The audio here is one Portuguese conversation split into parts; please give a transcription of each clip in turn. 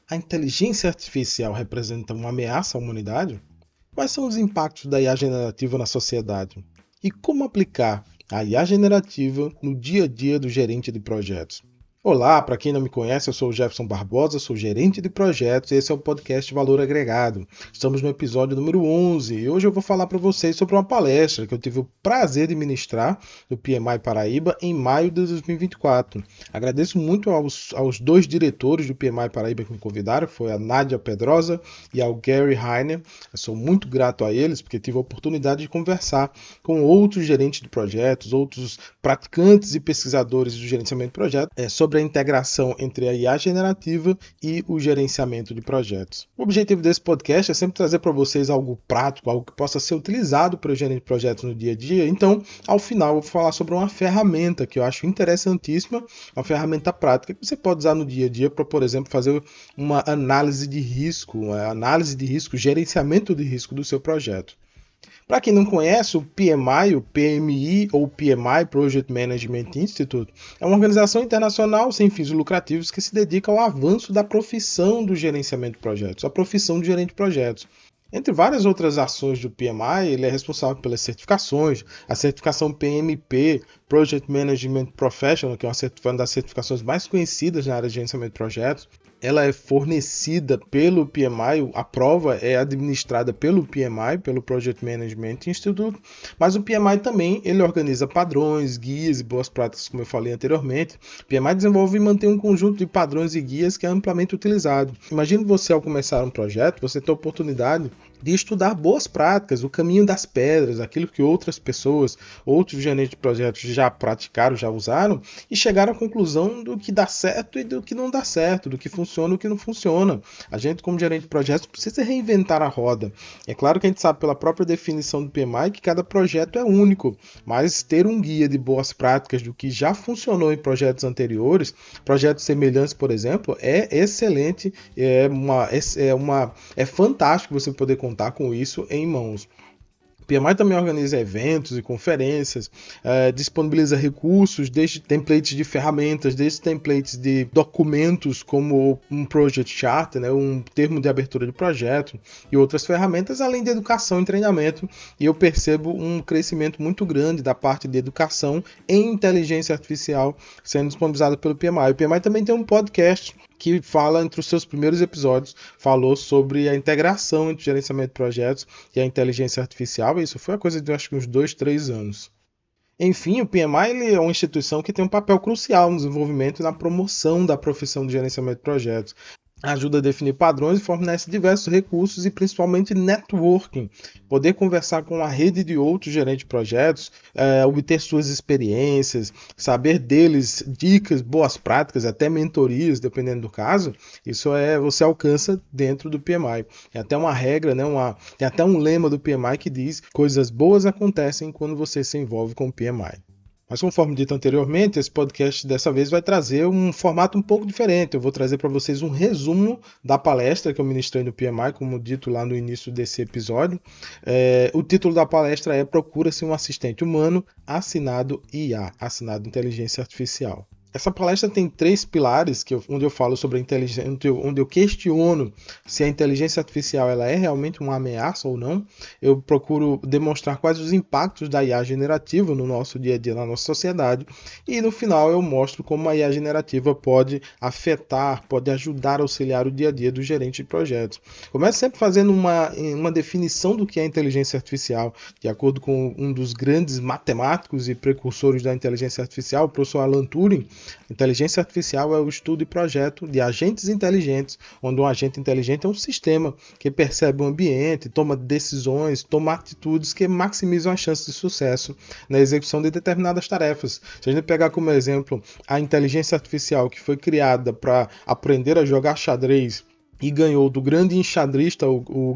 A inteligência artificial representa uma ameaça à humanidade? Quais são os impactos da IA generativa na sociedade? E como aplicar a IA generativa no dia a dia do gerente de projetos? Olá, para quem não me conhece, eu sou o Jefferson Barbosa, sou gerente de projetos e esse é o podcast Valor Agregado. Estamos no episódio número 11 e hoje eu vou falar para vocês sobre uma palestra que eu tive o prazer de ministrar no PMI Paraíba em maio de 2024. Agradeço muito aos dois diretores do PMI Paraíba que me convidaram, foi a Nádia Pedrosa e ao Gary Heiner. Eu sou muito grato a eles porque tive a oportunidade de conversar com outros gerentes de projetos, outros praticantes e pesquisadores do gerenciamento de projetos sobre a integração entre a IA generativa e o gerenciamento de projetos. O objetivo desse podcast é sempre trazer para vocês algo prático, algo que possa ser utilizado pelo gerente de projetos no dia a dia. Então, ao final, eu vou falar sobre uma ferramenta que eu acho interessantíssima, uma ferramenta prática que você pode usar no dia a dia para, por exemplo, fazer uma análise de risco, gerenciamento de risco do seu projeto. Para quem não conhece, o PMI, o PMI ou PMI Project Management Institute é uma organização internacional sem fins lucrativos que se dedica ao avanço da profissão do gerenciamento de projetos, a profissão de gerente de projetos. Entre várias outras ações do PMI, ele é responsável pelas certificações, a certificação PMP, Project Management Professional, que é uma das certificações mais conhecidas na área de gerenciamento de projetos. Ela é fornecida pelo PMI, a prova é administrada pelo PMI, pelo Project Management Institute, mas o PMI também ele organiza padrões, guias e boas práticas, como eu falei anteriormente. O PMI desenvolve e mantém um conjunto de padrões e guias que é amplamente utilizado. Imagine você, ao começar um projeto, você ter a oportunidade de estudar boas práticas, o caminho das pedras, aquilo que outras pessoas, outros gerentes de projetos já praticaram, já usaram, e chegaram à conclusão do que dá certo e do que não dá certo, do que funciona e do que não funciona. A gente, como gerente de projetos, precisa reinventar a roda. É claro que a gente sabe pela própria definição do PMI que cada projeto é único, mas ter um guia de boas práticas do que já funcionou em projetos anteriores, projetos semelhantes, por exemplo, é excelente, é fantástico você poder contar com isso em mãos. O PMI também organiza eventos e conferências, disponibiliza recursos, desde templates de ferramentas, desde templates de documentos como um project chart, um termo de abertura de projeto e outras ferramentas, além de educação e treinamento. E eu percebo um crescimento muito grande da parte de educação em inteligência artificial sendo disponibilizada pelo PMI. O PMI também tem um podcast que fala, entre os seus primeiros episódios, falou sobre a integração entre o gerenciamento de projetos e a inteligência artificial, e isso foi uma coisa de acho que uns 2-3 anos. Enfim, o PMI ele é uma instituição que tem um papel crucial no desenvolvimento e na promoção da profissão de gerenciamento de projetos. Ajuda a definir padrões e fornece diversos recursos e principalmente networking. Poder conversar com uma rede de outros gerentes de projetos, obter suas experiências, saber deles dicas, boas práticas, até mentorias, dependendo do caso, isso você alcança dentro do PMI. Tem até uma regra, tem até um lema do PMI que diz: coisas boas acontecem quando você se envolve com o PMI. Mas conforme dito anteriormente, esse podcast dessa vez vai trazer um formato um pouco diferente. Eu vou trazer para vocês um resumo da palestra que eu ministrei no PMI, como dito lá no início desse episódio. O título da palestra é Procura-se um assistente humano assinado IA, assinado Inteligência Artificial. Essa palestra tem 3 pilares onde eu falo sobre a inteligência, onde eu questiono se a inteligência artificial ela é realmente uma ameaça ou não. Eu procuro demonstrar quais os impactos da IA generativa no nosso dia a dia, na nossa sociedade. E no final eu mostro como a IA generativa pode afetar, pode ajudar a auxiliar o dia a dia do gerente de projetos. Começo sempre fazendo uma definição do que é inteligência artificial, de acordo com um dos grandes matemáticos e precursores da inteligência artificial, o professor Alan Turing. Inteligência artificial é o estudo e projeto de agentes inteligentes, onde um agente inteligente é um sistema que percebe o ambiente, toma decisões, toma atitudes que maximizam as chances de sucesso na execução de determinadas tarefas. Se a gente pegar como exemplo a inteligência artificial que foi criada para aprender a jogar xadrez e ganhou do grande enxadrista, o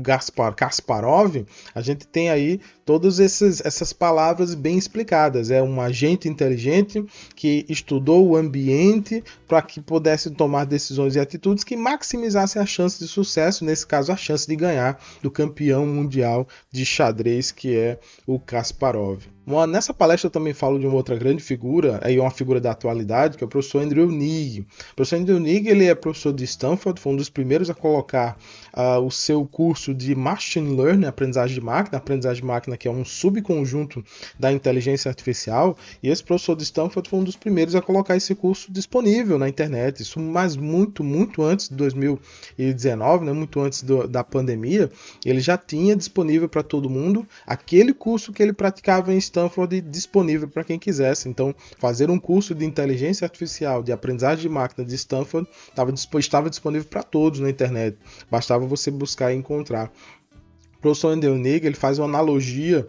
Kasparov, a gente tem aí todas essas palavras bem explicadas. É um agente inteligente que estudou o ambiente para que pudesse tomar decisões e atitudes que maximizassem a chance de sucesso, nesse caso a chance de ganhar do campeão mundial de xadrez, que é o Kasparov. Nessa palestra eu também falo de uma outra grande figura, aí uma figura da atualidade, que é o professor Andrew Ng. O professor Andrew Ng, ele é professor de Stanford, foi um dos primeiros a colocar o seu curso de Machine Learning, aprendizagem de máquina que é um subconjunto da inteligência artificial, e esse professor de Stanford foi um dos primeiros a colocar esse curso disponível na internet, isso mas muito antes de 2019, né, muito antes da pandemia, ele já tinha disponível para todo mundo aquele curso que ele praticava em Stanford disponível para quem quisesse. Então, fazer um curso de inteligência artificial, de aprendizagem de máquina de Stanford, estava disponível para todos na internet. Bastava você buscar e encontrar. O professor Andrew Ng, ele faz uma analogia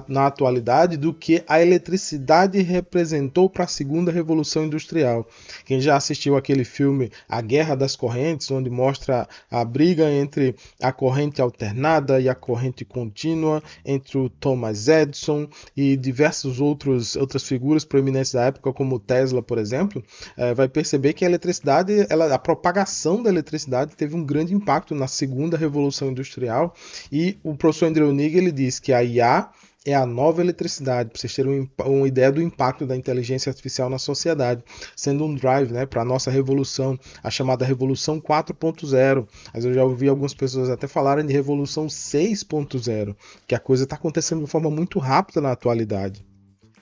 na atualidade do que a eletricidade representou para a segunda revolução industrial. Quem já assistiu aquele filme A Guerra das Correntes, onde mostra a briga entre a corrente alternada e a corrente contínua, entre o Thomas Edison e diversas outras figuras proeminentes da época, como Tesla, por exemplo, vai perceber que a eletricidade, a propagação da eletricidade teve um grande impacto na segunda revolução industrial. E o professor Andrew Ng, ele diz que a IA é a nova eletricidade, para vocês terem uma ideia do impacto da inteligência artificial na sociedade, sendo um drive, né, para a nossa revolução, a chamada Revolução 4.0. Mas eu já ouvi algumas pessoas até falarem de Revolução 6.0, que a coisa está acontecendo de forma muito rápida na atualidade.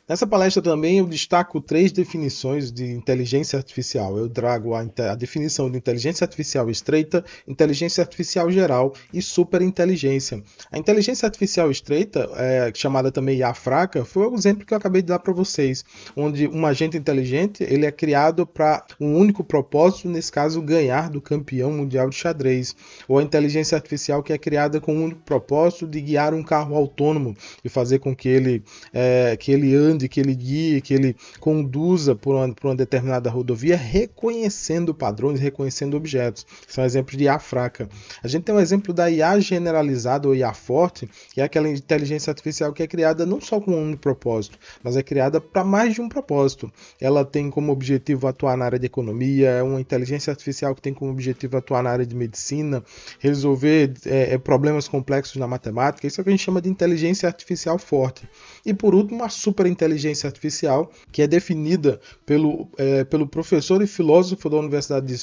Nessa palestra também eu destaco 3 definições de inteligência artificial. Eu trago a definição de inteligência artificial estreita, inteligência artificial geral e superinteligência. A inteligência artificial estreita, chamada também IA fraca, foi o exemplo que eu acabei de dar para vocês, onde um agente inteligente ele é criado para um único propósito, nesse caso ganhar do campeão mundial de xadrez. Ou a inteligência artificial que é criada com o único propósito de guiar um carro autônomo e fazer com que ele ande, que ele guie, que ele conduza por uma determinada rodovia, reconhecendo padrões, reconhecendo objetos. São exemplos de IA fraca. A gente tem um exemplo da IA generalizada ou IA forte, que é aquela inteligência artificial que é criada não só com um propósito, mas é criada para mais de um propósito. Ela tem como objetivo atuar na área de economia, é uma inteligência artificial que tem como objetivo atuar na área de medicina, resolver problemas complexos na matemática. Isso é o que a gente chama de inteligência artificial forte. E por último, a superinteligência artificial, que é definida pelo professor e filósofo da Universidade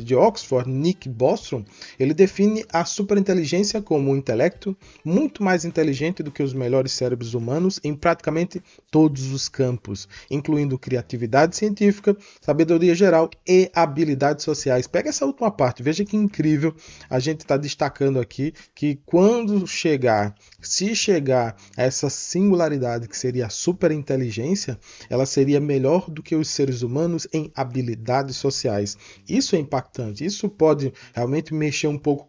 de Oxford, Nick Bostrom. Ele define a superinteligência como um intelecto muito mais inteligente do que os melhores cérebros humanos em praticamente todos os campos, incluindo criatividade científica, sabedoria geral e habilidades sociais. Pega essa última parte, veja que incrível a gente está destacando aqui que se chegar a essa singularidade que seria a superinteligência, ela seria melhor do que os seres humanos em habilidades sociais. Isso é impactante, isso pode realmente mexer um pouco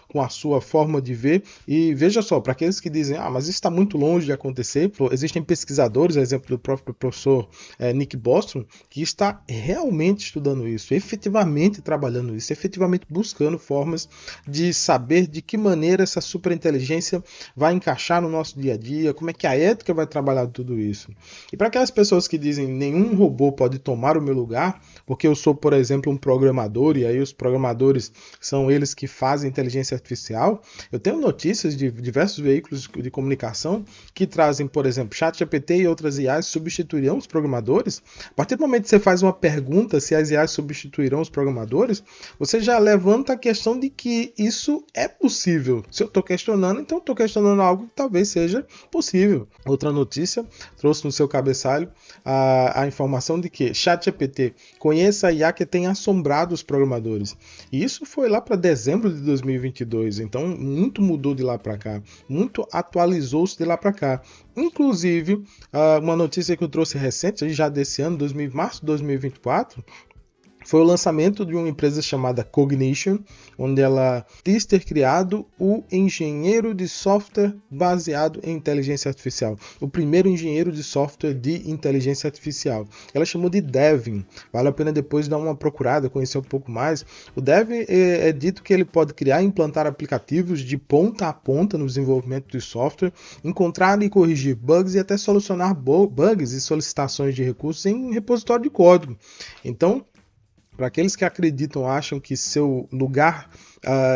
com a sua forma de ver. E veja só, para aqueles que dizem, mas isso está muito longe de acontecer, existem pesquisadores, exemplo do próprio professor Nick Bostrom, que está realmente estudando isso, efetivamente trabalhando isso, efetivamente buscando formas de saber de que maneira essa superinteligência vai encaixar no nosso dia a dia, como é que a ética vai trabalhar tudo isso. E para aquelas pessoas que dizem nenhum robô pode tomar o meu lugar, porque eu sou, por exemplo, um programador, e aí os programadores são eles que fazem inteligência artificial, eu tenho notícias de diversos veículos de comunicação que trazem, por exemplo, ChatGPT e outras IAs substituirão os programadores. A partir do momento que você faz uma pergunta se as IAs substituirão os programadores, você já levanta a questão de que isso é possível. Se eu estou questionando, então eu estou questionando algo que talvez seja possível. Outra notícia trouxe no seu cabeçalho a informação de que ChatGPT conhece a IA que tem assombrado os programadores. E isso foi lá para dezembro de 2022, então muito mudou de lá para cá, muito atualizou-se de lá para cá. Inclusive, uma notícia que eu trouxe recente, já desse ano, março de 2024, foi o lançamento de uma empresa chamada Cognition, onde ela diz ter criado o engenheiro de software baseado em inteligência artificial. O primeiro engenheiro de software de inteligência artificial. Ela chamou de Devin. Vale a pena depois dar uma procurada, conhecer um pouco mais. O Devin é dito que ele pode criar e implantar aplicativos de ponta a ponta no desenvolvimento de software, encontrar e corrigir bugs e até solucionar bugs e solicitações de recursos em um repositório de código. Então, Para aqueles que acreditam, acham que seu lugar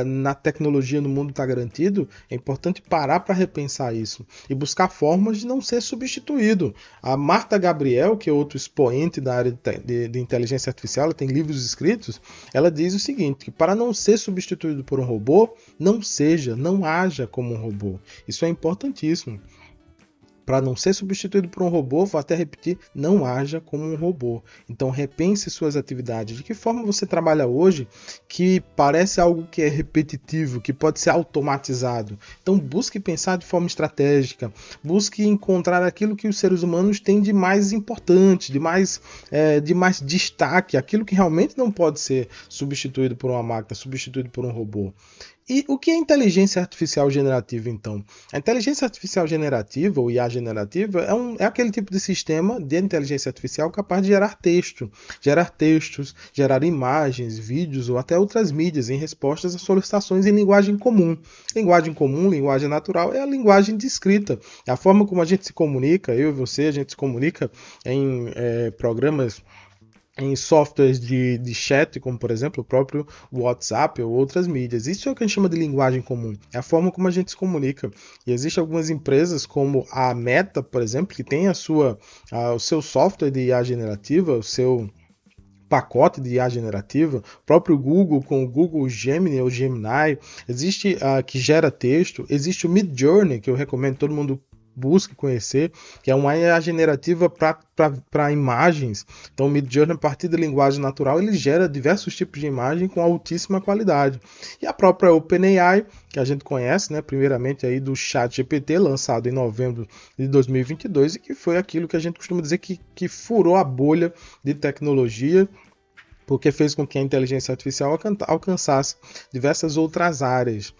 na tecnologia no mundo está garantido, é importante parar para repensar isso e buscar formas de não ser substituído. A Marta Gabriel, que é outro expoente da área de inteligência artificial, ela tem livros escritos, ela diz o seguinte, que para não ser substituído por um robô, não haja como um robô. Isso é importantíssimo. Para não ser substituído por um robô, vou até repetir, não haja como um robô. Então repense suas atividades. De que forma você trabalha hoje que parece algo que é repetitivo, que pode ser automatizado? Então busque pensar de forma estratégica, busque encontrar aquilo que os seres humanos têm de mais importante, de mais destaque, aquilo que realmente não pode ser substituído por uma máquina, substituído por um robô. E o que é inteligência artificial generativa, então? A inteligência artificial generativa, ou IA generativa, é aquele tipo de sistema de inteligência artificial capaz de gerar textos, gerar imagens, vídeos ou até outras mídias em respostas a solicitações em linguagem comum. Linguagem comum, linguagem natural, é a linguagem de escrita. É a forma como a gente se comunica, eu e você, a gente se comunica em programas, em softwares de chat, como por exemplo o próprio WhatsApp ou outras mídias. Isso é o que a gente chama de linguagem comum, é a forma como a gente se comunica. E existem algumas empresas como a Meta, por exemplo, que tem o seu software de IA generativa, o seu pacote de IA generativa, o próprio Google com o Google Gemini ou Gemini, existe que gera texto, existe o Midjourney, que eu recomendo todo mundo busque conhecer, que é uma IA generativa para imagens. Então o Midjourney, a partir da linguagem natural, ele gera diversos tipos de imagem com altíssima qualidade. E a própria OpenAI, que a gente conhece, né, primeiramente aí do ChatGPT, lançado em novembro de 2022, e que foi aquilo que a gente costuma dizer que furou a bolha de tecnologia, porque fez com que a inteligência artificial alcançasse diversas outras áreas.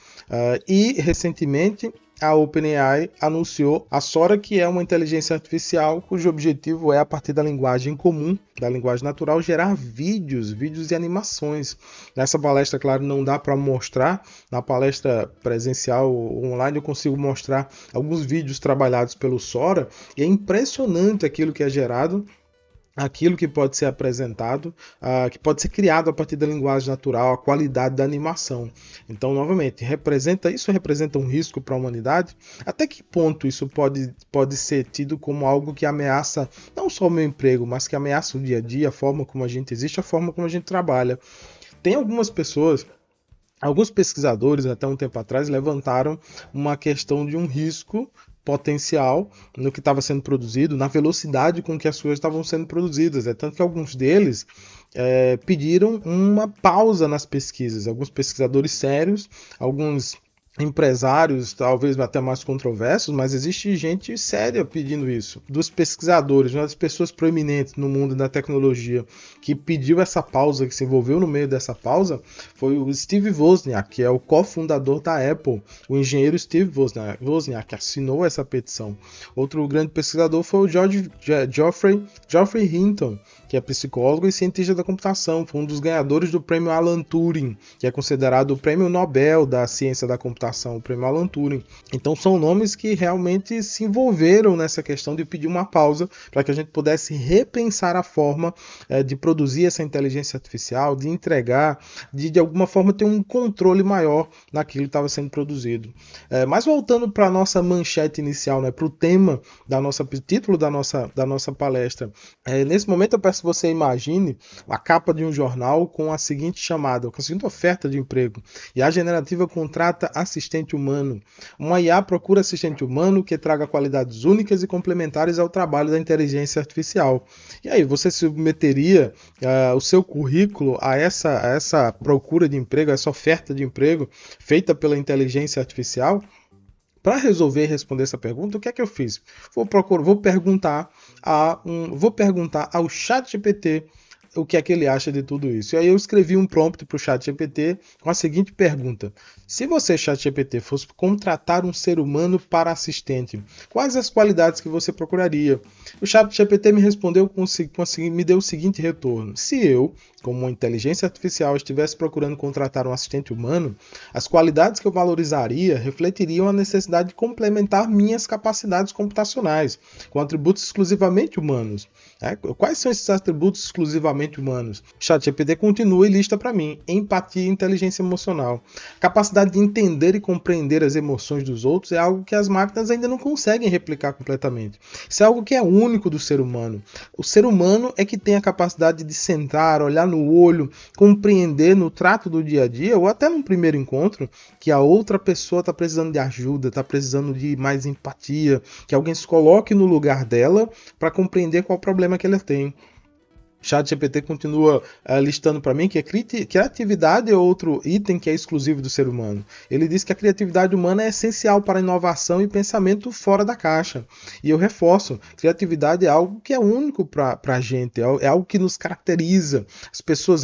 E, recentemente, a OpenAI anunciou a Sora, que é uma inteligência artificial cujo objetivo é, a partir da linguagem comum, da linguagem natural, gerar vídeos e animações. Nessa palestra, claro, não dá para mostrar, na palestra presencial ou online eu consigo mostrar alguns vídeos trabalhados pelo Sora, e é impressionante aquilo que é gerado, aquilo que pode ser apresentado, que pode ser criado a partir da linguagem natural, a qualidade da animação. Então, novamente, isso representa um risco para a humanidade? Até que ponto isso pode ser tido como algo que ameaça não só o meu emprego, mas que ameaça o dia a dia, a forma como a gente existe, a forma como a gente trabalha? Tem algumas pessoas, alguns pesquisadores, até um tempo atrás, levantaram uma questão de um risco potencial no que estava sendo produzido, na velocidade com que as coisas estavam sendo produzidas. É tanto que alguns deles pediram uma pausa nas pesquisas. Alguns pesquisadores sérios, alguns empresários, talvez até mais controversos, mas existe gente séria pedindo isso. Dos pesquisadores, uma das pessoas proeminentes no mundo da tecnologia que pediu essa pausa, que se envolveu no meio dessa pausa, foi o Steve Wozniak, que é o cofundador da Apple, o engenheiro Steve Wozniak, que assinou essa petição. Outro grande pesquisador foi o Geoffrey Hinton, que é psicólogo e cientista da computação, foi um dos ganhadores do prêmio Alan Turing, que é considerado o prêmio Nobel da ciência da computação, o prêmio Alan Turing. Então são nomes que realmente se envolveram nessa questão de pedir uma pausa para que a gente pudesse repensar a forma de produzir essa inteligência artificial, de entregar, de alguma forma ter um controle maior naquilo que estava sendo produzido. Mas voltando para a nossa manchete inicial, né, para o tema título da nossa palestra, nesse momento eu peço que você imagine a capa de um jornal com a seguinte chamada, com a seguinte oferta de emprego: IA generativa contrata assistente humano. Uma IA procura assistente humano que traga qualidades únicas e complementares ao trabalho da inteligência artificial. E aí, você submeteria o seu currículo a essa procura de emprego, a essa oferta de emprego feita pela inteligência artificial? Para resolver e responder essa pergunta, o que é que eu fiz? Vou perguntar ao ChatGPT o que é que ele acha de tudo isso. E aí eu escrevi um prompt para o ChatGPT com a seguinte pergunta: se você, ChatGPT, fosse contratar um ser humano para assistente, quais as qualidades que você procuraria? O ChatGPT me respondeu me deu o seguinte retorno: se eu, como uma inteligência artificial, estivesse procurando contratar um assistente humano, as qualidades que eu valorizaria refletiriam a necessidade de complementar minhas capacidades computacionais, com atributos exclusivamente humanos. Quais são esses atributos exclusivamente extremamente humanos. O ChatGPT continua e lista para mim empatia e inteligência emocional. Capacidade de entender e compreender as emoções dos outros é algo que as máquinas ainda não conseguem replicar completamente. Isso é algo que é único do ser humano. O ser humano é que tem a capacidade de sentar, olhar no olho, compreender no trato do dia a dia ou até num primeiro encontro que a outra pessoa está precisando de ajuda, está precisando de mais empatia, que alguém se coloque no lugar dela para compreender qual o problema que ela tem. ChatGPT continua listando para mim que a criatividade é outro item que é exclusivo do ser humano. Ele diz que a criatividade humana é essencial para a inovação e pensamento fora da caixa. E eu reforço, criatividade é algo que é único para a gente, é algo que nos caracteriza.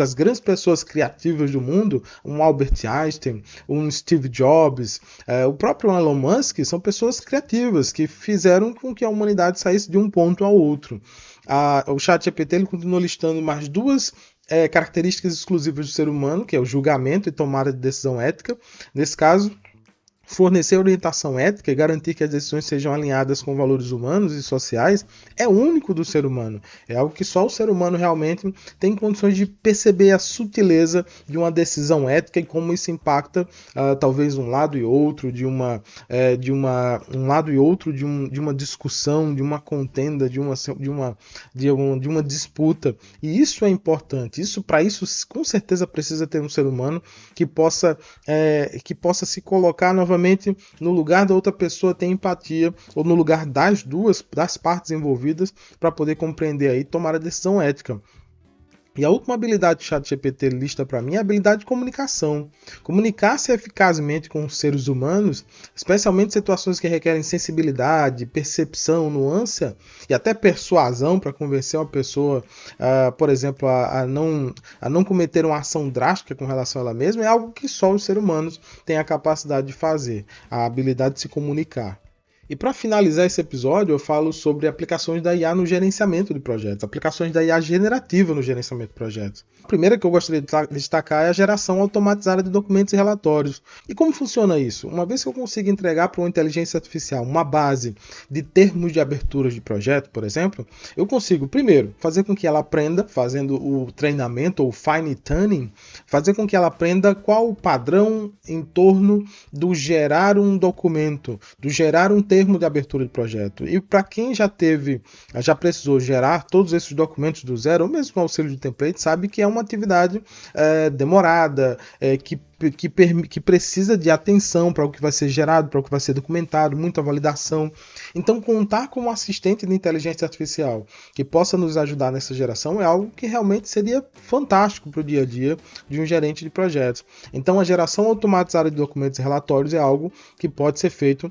As grandes pessoas criativas do mundo, um Albert Einstein, um Steve Jobs, o próprio Elon Musk, são pessoas criativas que fizeram com que a humanidade saísse de um ponto ao outro. O ChatGPT ele continua listando mais duas características exclusivas do ser humano, que é o julgamento e tomada de decisão ética. Nesse caso, fornecer orientação ética e garantir que as decisões sejam alinhadas com valores humanos e sociais é único do ser humano. É algo que só o ser humano realmente tem condições de perceber a sutileza de uma decisão ética e como isso impacta talvez um lado e outro de uma discussão, de uma contenda, de uma disputa. E isso é importante. Para isso com certeza precisa ter um ser humano que possa se colocar novamente no lugar da outra pessoa, ter empatia, ou no lugar das partes envolvidas, para poder compreender aí e tomar a decisão ética. E a última habilidade que o ChatGPT lista para mim é a habilidade de comunicação. Comunicar-se eficazmente com os seres humanos, especialmente em situações que requerem sensibilidade, percepção, nuance e até persuasão para convencer uma pessoa, por exemplo, a não cometer uma ação drástica com relação a ela mesma, é algo que só os seres humanos têm a capacidade de fazer, a habilidade de se comunicar. E para finalizar esse episódio, eu falo sobre aplicações da IA no gerenciamento de projetos, aplicações da IA generativa no gerenciamento de projetos. A primeira que eu gostaria de destacar é a geração automatizada de documentos e relatórios. E como funciona isso? Uma vez que eu consigo entregar para uma inteligência artificial uma base de termos de aberturas de projeto, por exemplo, eu consigo, primeiro, fazer com que ela aprenda, fazendo o treinamento ou fine tuning, fazer com que ela aprenda qual o padrão em torno do gerar um documento, do gerar um termo de abertura de projeto. E para quem já precisou gerar todos esses documentos do zero, ou mesmo com auxílio de template, sabe que é uma atividade demorada, que precisa de atenção para o que vai ser gerado, para o que vai ser documentado, muita validação. Então, contar com um assistente de inteligência artificial que possa nos ajudar nessa geração é algo que realmente seria fantástico para o dia a dia de um gerente de projetos. Então, a geração automatizada de documentos e relatórios é algo que pode ser feito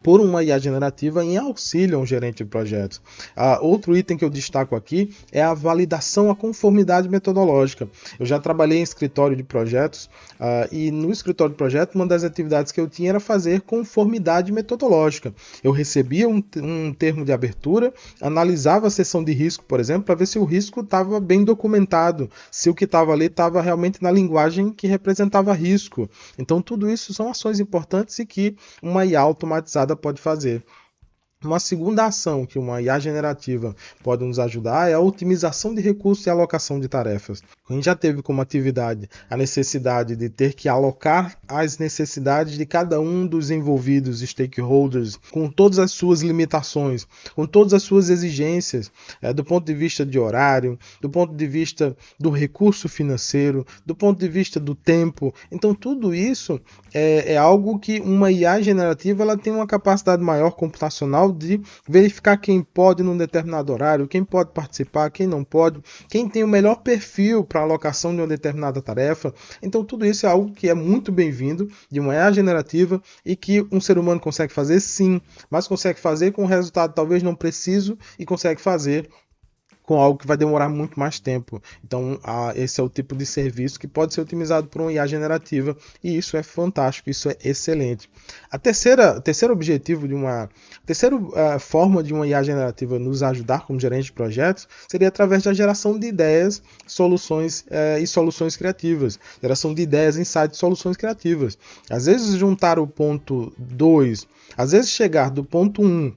por uma IA generativa em auxílio a um gerente de projetos. Outro item que eu destaco aqui é a validação à conformidade metodológica. Eu já trabalhei em escritório de projetos e no escritório de projetos uma das atividades que eu tinha era fazer conformidade metodológica. Eu recebia um termo de abertura, analisava a seção de risco, por exemplo, para ver se o risco estava bem documentado, se o que estava ali estava realmente na linguagem que representava risco. Então tudo isso são ações importantes e que uma IA automatizada pode fazer. Uma segunda ação que uma IA generativa pode nos ajudar é a otimização de recursos e alocação de tarefas. A gente já teve como atividade a necessidade de ter que alocar as necessidades de cada um dos envolvidos stakeholders, com todas as suas limitações, com todas as suas exigências, do ponto de vista de horário, do ponto de vista do recurso financeiro, do ponto de vista do tempo. Então tudo isso é algo que uma IA generativa ela tem uma capacidade maior computacional de verificar quem pode num determinado horário, quem pode participar, quem não pode, quem tem o melhor perfil para a alocação de uma determinada tarefa. Então tudo isso é algo que é muito bem-vindo de uma IA generativa e que um ser humano consegue fazer sim, mas consegue fazer com um resultado talvez não preciso e consegue fazer com algo que vai demorar muito mais tempo. Então, esse é o tipo de serviço que pode ser otimizado por uma IA generativa e isso é fantástico, isso é excelente. A terceira forma de uma IA generativa nos ajudar como gerente de projetos seria através da geração de ideias, soluções e soluções criativas. Geração de ideias, insights e soluções criativas. Às vezes juntar o ponto 2, às vezes chegar do ponto 1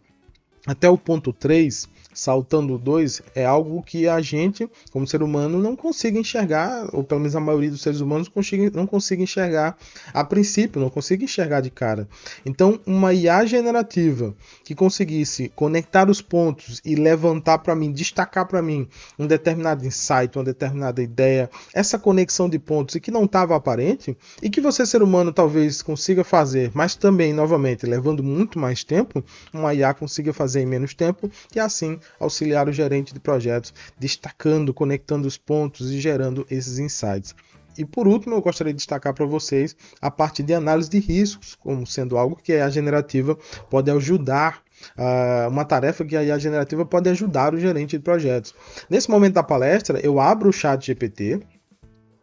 até o ponto 3, saltando 2 é algo que a gente, como ser humano, não consiga enxergar, ou pelo menos a maioria dos seres humanos não consiga enxergar a princípio, não consiga enxergar de cara. Então, uma IA generativa que conseguisse conectar os pontos e levantar para mim, destacar para mim um determinado insight, uma determinada ideia, essa conexão de pontos e que não estava aparente, e que você, ser humano, talvez consiga fazer, mas também, novamente, levando muito mais tempo, uma IA consiga fazer em menos tempo, e assim auxiliar o gerente de projetos, destacando, conectando os pontos e gerando esses insights. E por último, eu gostaria de destacar para vocês a parte de análise de riscos, como sendo algo que a IA generativa pode ajudar, uma tarefa que a IA generativa pode ajudar o gerente de projetos. Nesse momento da palestra, eu abro o ChatGPT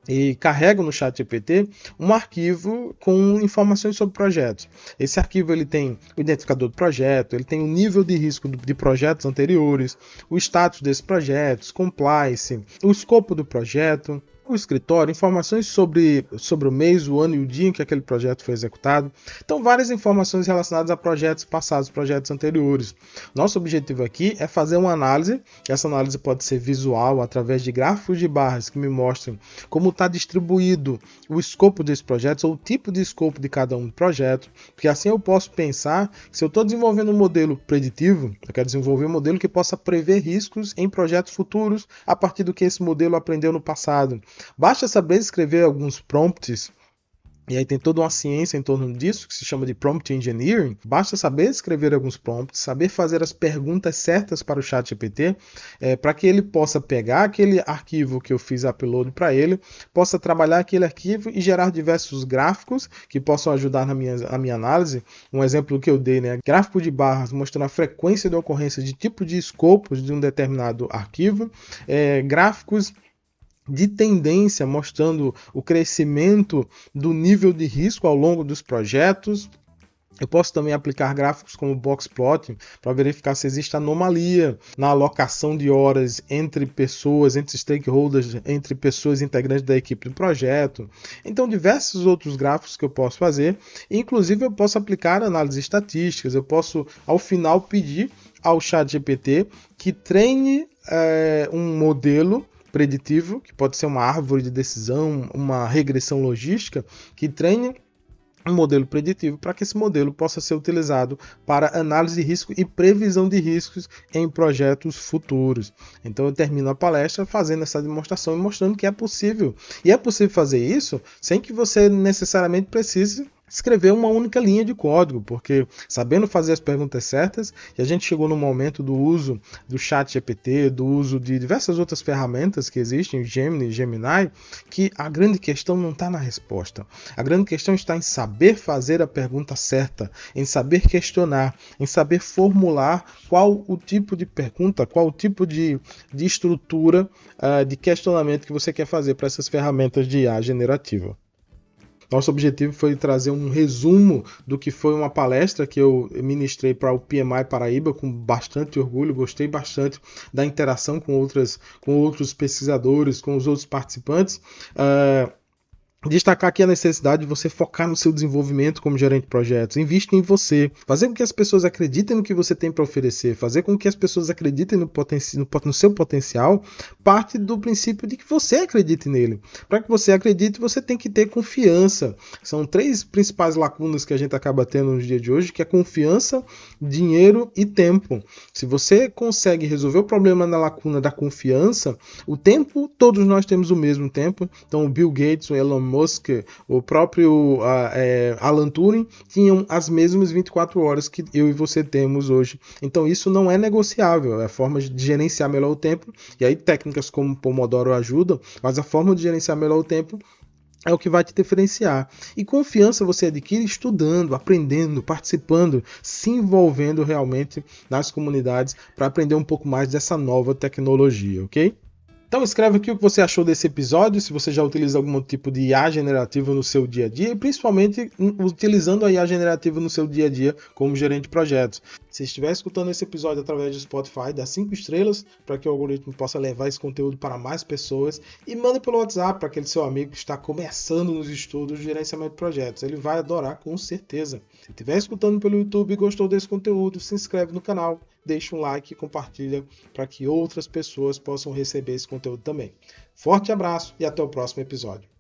e carrego no ChatGPT um arquivo com informações sobre projetos. Esse arquivo ele tem o identificador do projeto, ele tem o nível de risco de projetos anteriores, o status desses projetos, compliance, o escopo do projeto, o escritório, informações sobre o mês, o ano e o dia em que aquele projeto foi executado. Então, várias informações relacionadas a projetos passados, projetos anteriores. Nosso objetivo aqui é fazer uma análise. Essa análise pode ser visual, através de gráficos de barras que me mostrem como está distribuído o escopo desses projetos, ou o tipo de escopo de cada um projeto, porque assim eu posso pensar que se eu estou desenvolvendo um modelo preditivo, eu quero desenvolver um modelo que possa prever riscos em projetos futuros a partir do que esse modelo aprendeu no passado. Basta saber escrever alguns prompts, e aí tem toda uma ciência em torno disso, que se chama de prompt engineering. Basta saber escrever alguns prompts, saber fazer as perguntas certas para o ChatGPT, para que ele possa pegar aquele arquivo que eu fiz upload para ele, possa trabalhar aquele arquivo e gerar diversos gráficos que possam ajudar na minha análise. Um exemplo que eu dei, né? Gráfico de barras mostrando a frequência de ocorrência de tipo de escopos de um determinado arquivo, gráficos de tendência, mostrando o crescimento do nível de risco ao longo dos projetos. Eu posso também aplicar gráficos como box plotting para verificar se existe anomalia na alocação de horas entre pessoas, entre stakeholders, entre pessoas integrantes da equipe do projeto. Então, diversos outros gráficos que eu posso fazer. Inclusive, eu posso aplicar análises estatísticas. Eu posso, ao final, pedir ao ChatGPT que treine um modelo preditivo, que pode ser uma árvore de decisão, uma regressão logística, que treine um modelo preditivo para que esse modelo possa ser utilizado para análise de risco e previsão de riscos em projetos futuros. Então eu termino a palestra fazendo essa demonstração e mostrando que é possível. E é possível fazer isso sem que você necessariamente precise escrever uma única linha de código, porque sabendo fazer as perguntas certas, e a gente chegou no momento do uso do ChatGPT, do uso de diversas outras ferramentas que existem, Gemini, Gemini, que a grande questão não está na resposta. A grande questão está em saber fazer a pergunta certa, em saber questionar, em saber formular qual o tipo de pergunta, qual o tipo de estrutura de questionamento que você quer fazer para essas ferramentas de IA generativa. Nosso objetivo foi trazer um resumo do que foi uma palestra que eu ministrei para o PMI Paraíba com bastante orgulho, gostei bastante da interação com outros pesquisadores, com os outros participantes. Destacar aqui a necessidade de você focar no seu desenvolvimento como gerente de projetos, invista em você, fazer com que as pessoas acreditem no que você tem para oferecer, fazer com que as pessoas acreditem no seu potencial, parte do princípio de que você acredite nele. Para que você acredite, você tem que ter confiança. São 3 principais lacunas que a gente acaba tendo nos dias de hoje, que é confiança, dinheiro e tempo. Se você consegue resolver o problema na lacuna da confiança, o tempo, todos nós temos o mesmo tempo. Então o Bill Gates, o Elon Musk, o próprio Alan Turing tinham as mesmas 24 horas que eu e você temos hoje. Então isso não é negociável, é a forma de gerenciar melhor o tempo, e aí técnicas como Pomodoro ajudam, mas a forma de gerenciar melhor o tempo é o que vai te diferenciar. E confiança você adquire estudando, aprendendo, participando, se envolvendo realmente nas comunidades para aprender um pouco mais dessa nova tecnologia, ok? Então escreve aqui o que você achou desse episódio, se você já utiliza algum tipo de IA generativa no seu dia a dia, e principalmente utilizando a IA generativa no seu dia a dia como gerente de projetos. Se estiver escutando esse episódio através do Spotify, dá 5 estrelas para que o algoritmo possa levar esse conteúdo para mais pessoas, e manda pelo WhatsApp para aquele seu amigo que está começando nos estudos de gerenciamento de projetos. Ele vai adorar com certeza. Se estiver escutando pelo YouTube e gostou desse conteúdo, se inscreve no canal, deixa um like e compartilha para que outras pessoas possam receber esse conteúdo também. Forte abraço e até o próximo episódio.